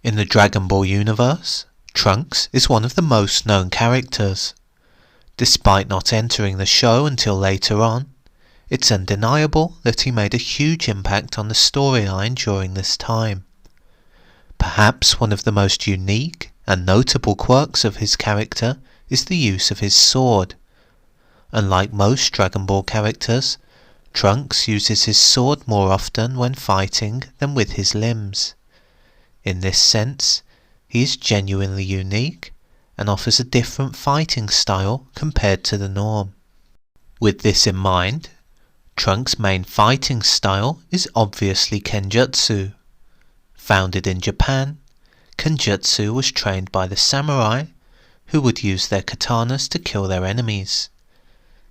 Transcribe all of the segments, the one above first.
In the Dragon Ball universe, Trunks is one of the most known characters. Despite not entering the show until later on, it's undeniable that he made a huge impact on the storyline during this time. Perhaps one of the most unique and notable quirks of his character is the use of his sword. Unlike most Dragon Ball characters, Trunks uses his sword more often when fighting than with his limbs. In this sense, he is genuinely unique and offers a different fighting style compared to the norm. With this in mind, Trunks' main fighting style is obviously Kenjutsu. Founded in Japan, Kenjutsu was trained by the samurai, who would use their katanas to kill their enemies.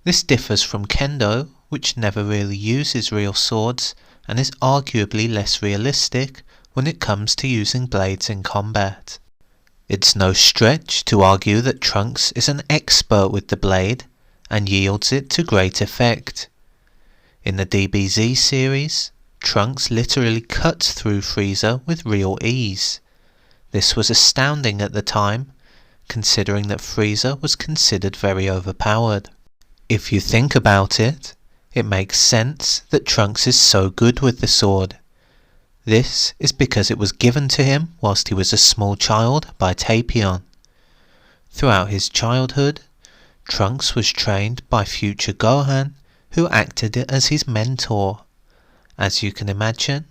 This differs from Kendo, which never really uses real swords and is arguably less realistic when it comes to using blades in combat. It's no stretch to argue that Trunks is an expert with the blade and yields it to great effect. In the DBZ series, Trunks literally cuts through Frieza with real ease. This was astounding at the time, considering that Frieza was considered very overpowered. If you think about it, it makes sense that Trunks is so good with the sword. This is because it was given to him whilst he was a small child by Tapion. Throughout his childhood, Trunks was trained by future Gohan, who acted as his mentor. As you can imagine,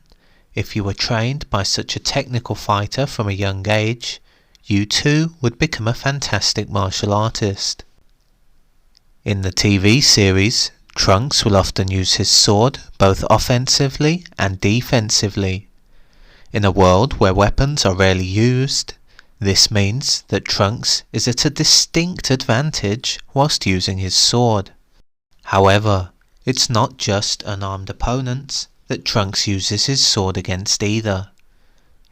if you were trained by such a technical fighter from a young age, you too would become a fantastic martial artist. In the TV series, Trunks will often use his sword both offensively and defensively. In a world where weapons are rarely used, this means that Trunks is at a distinct advantage whilst using his sword. However, it's not just unarmed opponents that Trunks uses his sword against either.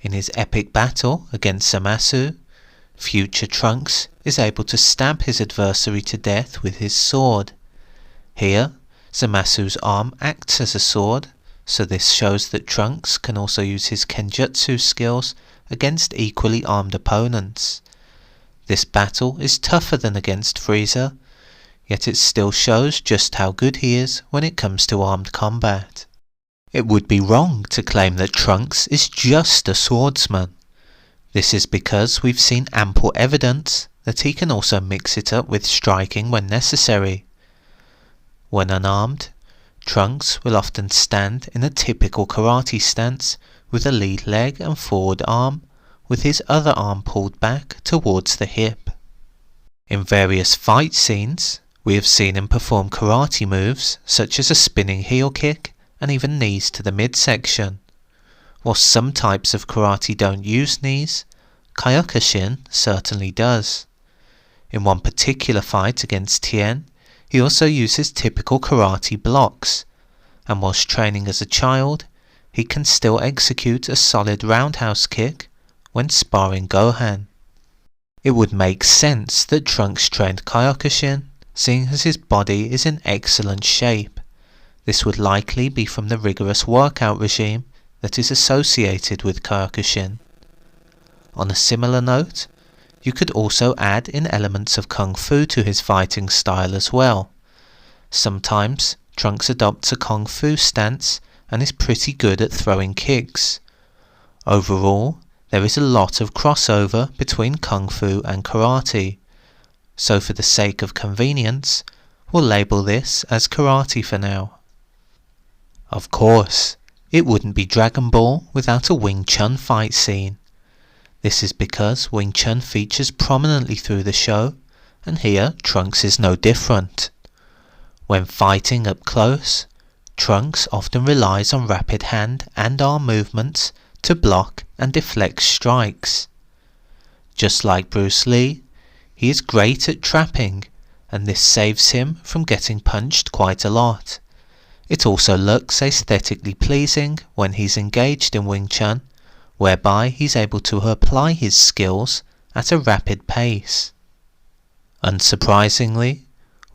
In his epic battle against Zamasu, future Trunks is able to stab his adversary to death with his sword. Here, Zamasu's arm acts as a sword, so this shows that Trunks can also use his Kenjutsu skills against equally armed opponents. This battle is tougher than against Frieza, yet it still shows just how good he is when it comes to armed combat. It would be wrong to claim that Trunks is just a swordsman. This is because we've seen ample evidence that he can also mix it up with striking when necessary. When unarmed, Trunks will often stand in a typical karate stance with a lead leg and forward arm, with his other arm pulled back towards the hip. In various fight scenes, we have seen him perform karate moves such as a spinning heel kick and even knees to the midsection. While some types of karate don't use knees, Kyokushin certainly does. In one particular fight against Tien, he also uses typical karate blocks, and whilst training as a child, he can still execute a solid roundhouse kick when sparring Gohan. It would make sense that Trunks trained Kyokushin, seeing as his body is in excellent shape. This would likely be from the rigorous workout regime that is associated with Kyokushin. On a similar note, you could also add in elements of Kung Fu to his fighting style as well. Sometimes Trunks adopts a Kung Fu stance and is pretty good at throwing kicks. Overall, there is a lot of crossover between Kung Fu and karate, so for the sake of convenience, we'll label this as karate for now. Of course, it wouldn't be Dragon Ball without a Wing Chun fight scene. This is because Wing Chun features prominently through the show, and here Trunks is no different. When fighting up close, Trunks often relies on rapid hand and arm movements to block and deflect strikes. Just like Bruce Lee, he is great at trapping, and this saves him from getting punched quite a lot. It also looks aesthetically pleasing when he's engaged in Wing Chun, whereby he's able to apply his skills at a rapid pace. Unsurprisingly,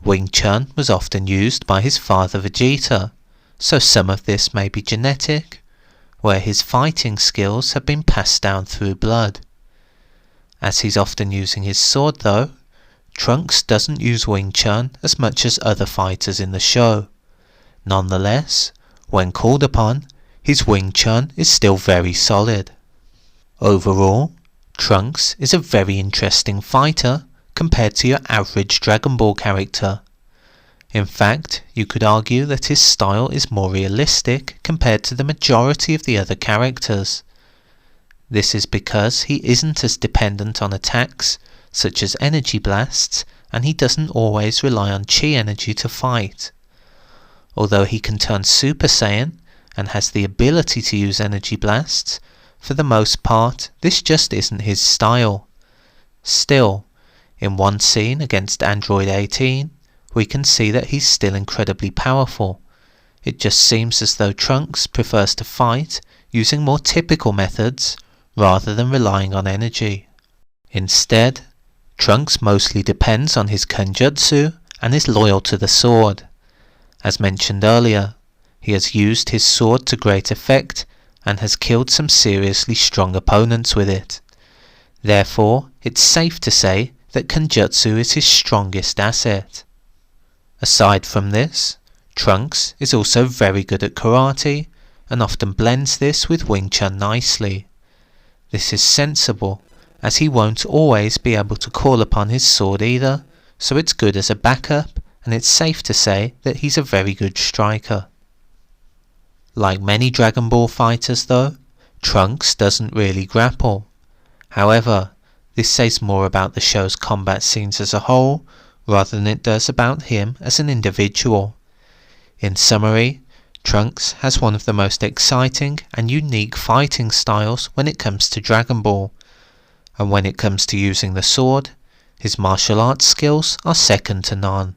Wing Chun was often used by his father Vegeta, so some of this may be genetic, where his fighting skills have been passed down through blood. As he's often using his sword though, Trunks doesn't use Wing Chun as much as other fighters in the show. Nonetheless, when called upon, his Wing Chun is still very solid. Overall, Trunks is a very interesting fighter compared to your average Dragon Ball character. In fact, you could argue that his style is more realistic compared to the majority of the other characters. This is because he isn't as dependent on attacks such as energy blasts, and he doesn't always rely on chi energy to fight. Although he can turn Super Saiyan and has the ability to use energy blasts, for the most part this just isn't his style. Still, in one scene against Android 18, we can see that he's still incredibly powerful. It just seems as though Trunks prefers to fight using more typical methods rather than relying on energy. Instead, Trunks mostly depends on his Kenjutsu and is loyal to the sword. As mentioned earlier, he has used his sword to great effect and has killed some seriously strong opponents with it. Therefore, it's safe to say that Kenjutsu is his strongest asset. Aside from this, Trunks is also very good at karate and often blends this with Wing Chun nicely. This is sensible, as he won't always be able to call upon his sword either, so it's good as a backup, and it's safe to say that he's a very good striker. Like many Dragon Ball fighters though, Trunks doesn't really grapple. However, this says more about the show's combat scenes as a whole, rather than it does about him as an individual. In summary, Trunks has one of the most exciting and unique fighting styles when it comes to Dragon Ball, and when it comes to using the sword, his martial arts skills are second to none.